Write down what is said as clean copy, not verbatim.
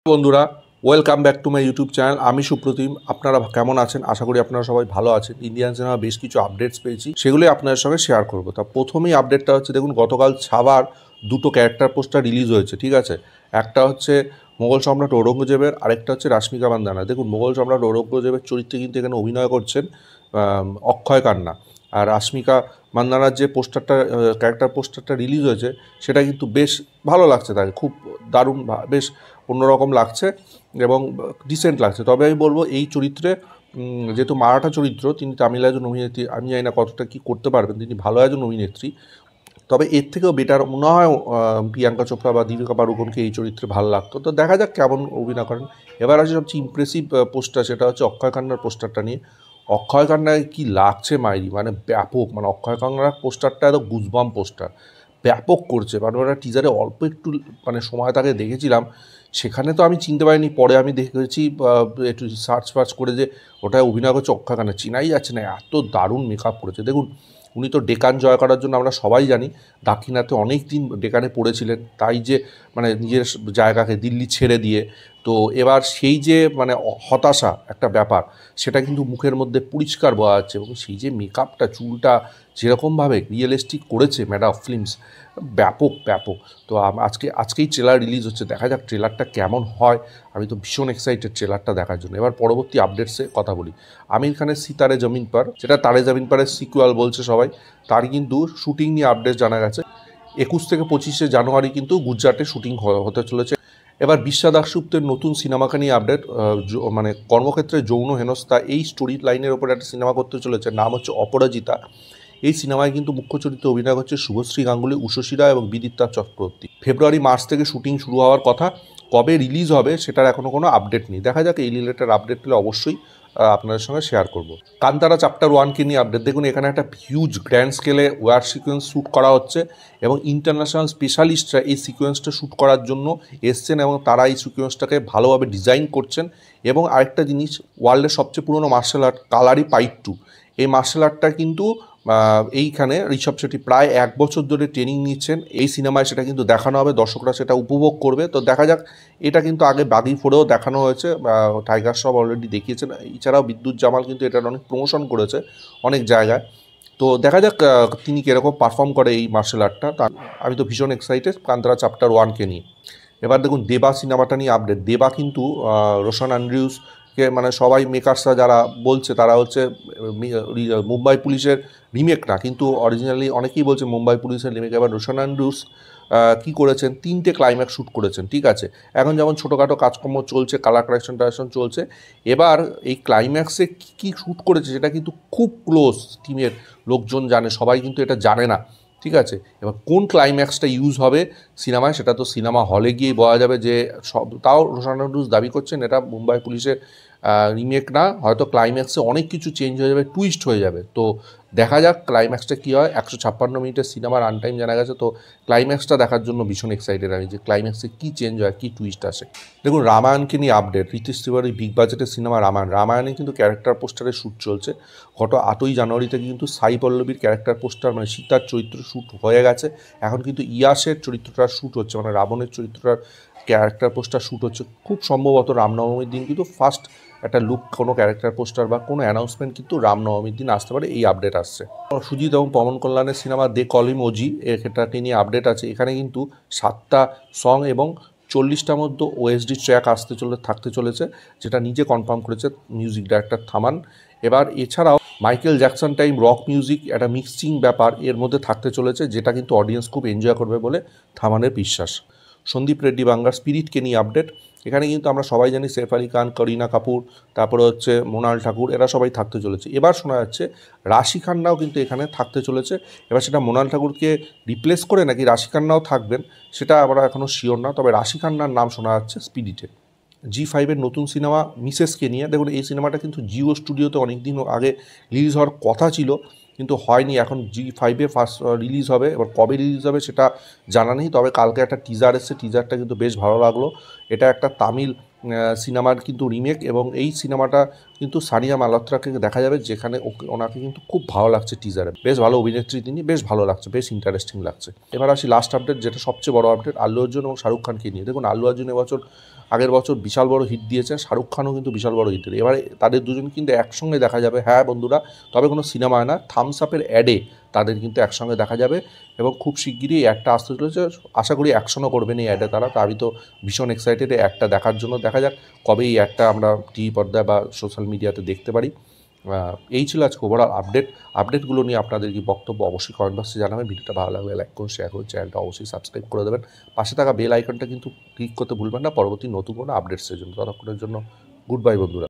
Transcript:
বন্ধুরা, welcome back to my YouTube channel. আমি সুপ্রতিম। আপনারা কেমন আছেন? আশা করি আপনারা সবাই ভালো আছেন। ইন্ডিয়ান সিনেমা বেশ কিছু আপডেটস পেয়েছি, সেগুলোই আপনাদের সঙ্গে শেয়ার করবো। তা প্রথমেই আপডেটটা হচ্ছে, দেখুন গতকাল ছাবার দুটো ক্যারেক্টার পোস্টার রিলিজ হয়েছে, ঠিক আছে। একটা হচ্ছে মোগল সম্রাট ঔরঙ্গজেবের, আরেকটা হচ্ছে রাশ্মিকা মান্দানা। দেখুন, মোগল সম্রাট ঔরঙ্গজেবের চরিত্রে কিন্তু এখানে অভিনয় করছেন অক্ষয় কান্না। আর রাশ্মিকা মান্দানার যে পোস্টারটা ক্যারেক্টার পোস্টারটা রিলিজ হয়েছে, সেটা কিন্তু বেশ ভালো লাগছে তাকে, খুব দারুণ, বেশ অন্যরকম লাগছে এবং ডিসেন্ট লাগছে। তবে আমি বলবো এই চরিত্রে, যেহেতু মারাঠা চরিত্র, তিনি তামিল একজন অভিনেত্রী, আমি জানি না কতটা কী করতে পারবেন, তিনি ভালো একজন অভিনেত্রী। তবে এর থেকেও বেটার মনে হয় প্রিয়াঙ্কা চোপড়া বা দীপিকা পাড়ুকোনকে এই চরিত্রে ভালো লাগতো। তো দেখা যাক কেমন অভিনয় করেন। এবার আছে সবচেয়ে ইমপ্রেসিভ পোস্টার, সেটা হচ্ছে অক্ষয় কান্নার পোস্টারটা নিয়ে। অক্ষয় কান্নায় কী লাগছে মাইরি, মানে ব্যাপক, মানে অক্ষয় কান্নার পোস্টারটা এত গুজবাম পোস্টার, ব্যাপক করছে। মানে ওরা টিজারে অল্প একটু মানে সময় তাকে দেখেছিলাম, সেখানে তো আমি চিনতে পারিনি, পরে আমি দেখেছি একটু সার্চ ফার্চ করে যে ওটায় অভিনয় করছে অক্ষয় কান্না, চিনাই যাচ্ছে না, এত দারুণ মেকআপ করেছে। দেখুন, উনি তো ডেকান জয় করার জন্য আমরা সবাই জানি দাক্ষিণাত্যে অনেক দিন ডেকানে পড়েছিলেন, তাই যে মানে নিজের জায়গাকে দিল্লি ছেড়ে দিয়ে, তো এবার সেই যে মানে হতাশা একটা ব্যাপার, সেটা কিন্তু মুখের মধ্যে পরিষ্কার বোঝা যাচ্ছে। এবং সেই যে মেকআপটা, চুলটা যেরকমভাবে রিয়েলিস্টিক করেছে ম্যাডাম ফিল্মস, ব্যাপক ব্যাপক। তো আজকেই ট্রেলার রিলিজ হচ্ছে, দেখা যাক ট্রেলারটা কেমন হয়। আমি তো ভীষণ এক্সাইটেড ট্রেলারটা দেখার জন্য। এবার পরবর্তী আপডেটসে কথা বলি। আমির খানের সিতারে জমিন পার, যেটা তারে জমিন পারের সিকুয়াল বলছে সবাই, তারই কিন্তু শুটিং নিয়ে আপডেট জানা গেছে। 21 থেকে 25শে জানুয়ারি কিন্তু গুজরাটে শুটিং হতে চলেছে। এবার বিশ্বা দাশগুপ্তের নতুন সিনেমাকে নিয়ে আপডেট, মানে কর্মক্ষেত্রে যৌন হেনস্থা, এই স্টোরি লাইনের ওপর একটা সিনেমা করতে চলেছে, নাম হচ্ছে অপরাজিতা। এই সিনেমায় কিন্তু মুখ্য চরিত্রে অভিনয় করছে শুভশ্রী গাঙ্গুলি, উষসী রায় এবং বিদিতা চক্রবর্তী। ফেব্রুয়ারি মার্চ থেকে শুটিং শুরু হওয়ার কথা। কবে রিলিজ হবে সেটার এখনও কোনো আপডেট নেই। দেখা যাক, এই রিলেটেড আপডেট পেলে অবশ্যই আপনাদের সঙ্গে শেয়ার করব। কান্তারা চ্যাপ্টার 1কে নিয়ে আপডেট। দেখুন, এখানে একটা হিউজ গ্র্যান্ড স্কেলে ওয়ার সিকোয়েন্স শ্যুট করা হচ্ছে এবং ইন্টারন্যাশনাল স্পেশালিস্টরা এই সিকোয়েন্সটা শ্যুট করার জন্য এসছেন এবং তারা এই সিকোয়েন্সটাকে ভালোভাবে ডিজাইন করছেন। এবং আরেকটা জিনিস, ওয়ার্ল্ডের সবচেয়ে পুরনো মার্শাল আর্ট কালারি পাইট 2, এই মার্শাল আর্টটা কিন্তু এইখানে ঋষভ শেট্টি প্রায় 1 বছর ধরে ট্রেনিং নিচ্ছেন। এই সিনেমায় সেটা কিন্তু দেখানো হবে, দর্শকরা সেটা উপভোগ করবে। তো দেখা যাক, এটা কিন্তু আগে বাগি ফোরেও দেখানো হয়েছে, টাইগার শ্রফ অলরেডি দেখিয়েছেন। এছাড়াও বিদ্যুৎ জামাল কিন্তু এটার অনেক প্রমোশন করেছে অনেক জায়গায়। তো দেখা যাক তিনি কীরকম পারফর্ম করে এই মার্শাল আর্টটা। তা আমি তো ভীষণ এক্সাইটেড কান্তারা চ্যাপ্টার 1কে নিয়ে। এবার দেখুন, দেবা সিনেমাটা নিয়ে আপডেট। দেবা কিন্তু রোশন অ্যান্ড্রিউসকে, মানে সবাই মেকার্সরা যারা বলছে তারা হচ্ছে মুম্বাই পুলিশের রিমেক না, কিন্তু অরিজিনালি অনেকেই বলছে মুম্বাই পুলিশের রিমেক। এবার রোশন অ্যান্ড্রিউস কী করেছেন, 3টে ক্লাইম্যাক্স শ্যুট করেছেন, ঠিক আছে। এখন যেমন ছোটোখাটো কাজকর্ম চলছে, কালার কারেকশন চলছে, এবার এই ক্লাইম্যাক্সে কী কী শ্যুট করেছে সেটা কিন্তু খুব ক্লোজ টিমের লোকজন জানে, সবাই কিন্তু এটা জানে না, ঠিক আছে। এবার কোন ক্লাইম্যাক্সটা ইউজ হবে সিনেমায়, সেটা তো সিনেমা হলে গিয়েই বলা যাবে। যে সব, তাও রোশন অ্যান্ড্রিউস দাবি করছেন এটা মুম্বাই পুলিশের রিমেক না, হয়তো ক্লাইম্যাক্সে অনেক কিছু চেঞ্জ হয়ে যাবে, টুইস্ট হয়ে যাবে। তো দেখা যাক ক্লাইম্যাক্সটা কী হয়। 156 মিনিটের সিনেমার রান টাইম জানা গেছে। তো ক্লাইম্যাক্সটা দেখার জন্য ভীষণ এক্সাইটেড আমি, যে ক্লাইম্যাক্সে কী চেঞ্জ হয়, কী টুইস্ট আসে। দেখুন, রামায়ণকে নিয়ে আপডেট। ঋতিশ তিওয়ারি বিগ বাজেটের সিনেমা রামায়ণে কিন্তু ক্যারেক্টার পোস্টারের শ্যুট চলছে। গত 8ই জানুয়ারি থেকে কিন্তু সাই পল্লবীর ক্যারেক্টার পোস্টার, মানে সীতার চরিত্র শ্যুট হয়ে গেছে। এখন কিন্তু ইয়াসের চরিত্রটার শ্যুট হচ্ছে, মানে রাবণের চরিত্রটার ক্যারেক্টার পোস্টার শ্যুট হচ্ছে। খুব সম্ভবত রামনবমীর দিন কিন্তু ফার্স্ট একটা লুক, কোনো ক্যারেক্টার পোস্টার বা কোনো অ্যানাউন্সমেন্ট কিন্তু রামনবমীর দিন আসতে পারে, এই আপডেট আসছে। সুজিত এবং পবন কল্যাণের cinema they call him OG, এটাকে নিয়ে আপডেট আছে। এখানে কিন্তু 7টা সং এবং 40টার মধ্যে ওএসডি ট্র্যাক থাকতে চলেছে, যেটা নিজে কনফার্ম করেছে মিউজিক ডাইরেক্টর থামান। এবার এছাড়াও Michael Jackson time rock music, একটা মিক্সিং ব্যাপার এর মধ্যে থাকতে চলেছে, যেটা কিন্তু অডিয়েন্স খুব এনজয় করবে বলে থামানের বিশ্বাস। সন্দীপ রেড্ডি বাংলার স্পিরিটকে নিয়ে আপডেট। এখানে কিন্তু আমরা সবাই জানি সৈফ আলী খান, করিনা কাপুর, তারপরে হচ্ছে মোনাল ঠাকুর, এরা সবাই থাকতে চলেছে। এবার শোনা যাচ্ছে রাশি খান্নাও কিন্তু এখানে থাকতে চলেছে। এবার সেটা মোনাল ঠাকুরকে রিপ্লেস করে নাকি রাশি খান্নাও থাকবেন, সেটা আমরা এখনও শিওর না। তবে রাশি খান্নার নাম শোনা যাচ্ছে স্পিরিটে। জি5-এর নতুন সিনেমা মিসেসকে নিয়ে। দেখুন, এই সিনেমাটা কিন্তু জিও স্টুডিওতে অনেক দিন আগে রিলিজ হওয়ার কথা ছিল, কিন্তু হয়নি। এখন জি5-এ ফার্স্ট রিলিজ হবে। এবার কবে রিলিজ হবে সেটা জানা নেই। তবে কালকে একটা টিজার এসেছে, টিজারটা কিন্তু বেশ ভালো লাগলো। এটা একটা তামিল সিনেমার কিন্তু রিমেক, এবং এই সিনেমাটা কিন্তু সানিয়া মালহোত্রাকে দেখা যাবে, যেখানে ওনাকে কিন্তু খুব ভালো লাগছে টিজারে, বেশ ভালো অভিনেত্রী তিনি, বেশ ভালো লাগছে, বেশ ইন্টারেস্টিং লাগছে। এবার আসি লাস্ট আপডেট, যেটা সবচেয়ে বড় আপডেট, আল্লু অর্জুন এবং শাহরুখ খানকে নিয়ে। দেখুন, আল্লু অর্জুন আগের বছর বিশাল বড় হিট দিয়েছে, শাহরুখ খানও কিন্তু বিশাল বড় হিট দিয়েছে। এবারে তাদের দুজন কিন্তু একসঙ্গে দেখা যাবে, হ্যাঁ বন্ধুরা, তবে কোনো সিনেমায় না, থামস আপের অ্যাডে তাদের কিন্তু একসঙ্গে দেখা যাবে, এবং খুব শিগগিরই অ্যাডটা আসতে চলেছে। আশা করি অ্যাকশনও করবেন এই অ্যাডে তারা। তা আমি তো ভীষণ এক্সাইটেড এই অ্যাডটা দেখার জন্য। দেখা যাক কবে এই অ্যাডটা আমরা টিভি পর্দায় বা সোশ্যাল মিডিয়াতে দেখতে পারি। এই ছিল আজকে ওভারঅল আপডেটগুলো নিয়ে আপনাদের কি বক্তব্য অবশ্যই কমেন্ট বক্সে জানাবেন। ভিডিওটা ভালো লাগলে লাইক করুন, শেয়ার করুন, চ্যানেলটা অবশ্যই সাবস্ক্রাইব করে দেবেন। পাশে থাকা বেল আইকনটা কিন্তু ক্লিক করতে ভুলবেন না পরবর্তী নতুন কোনো আপডেটসের জন্য। ততক্ষণের জন্য গুড বাই বন্ধুরা।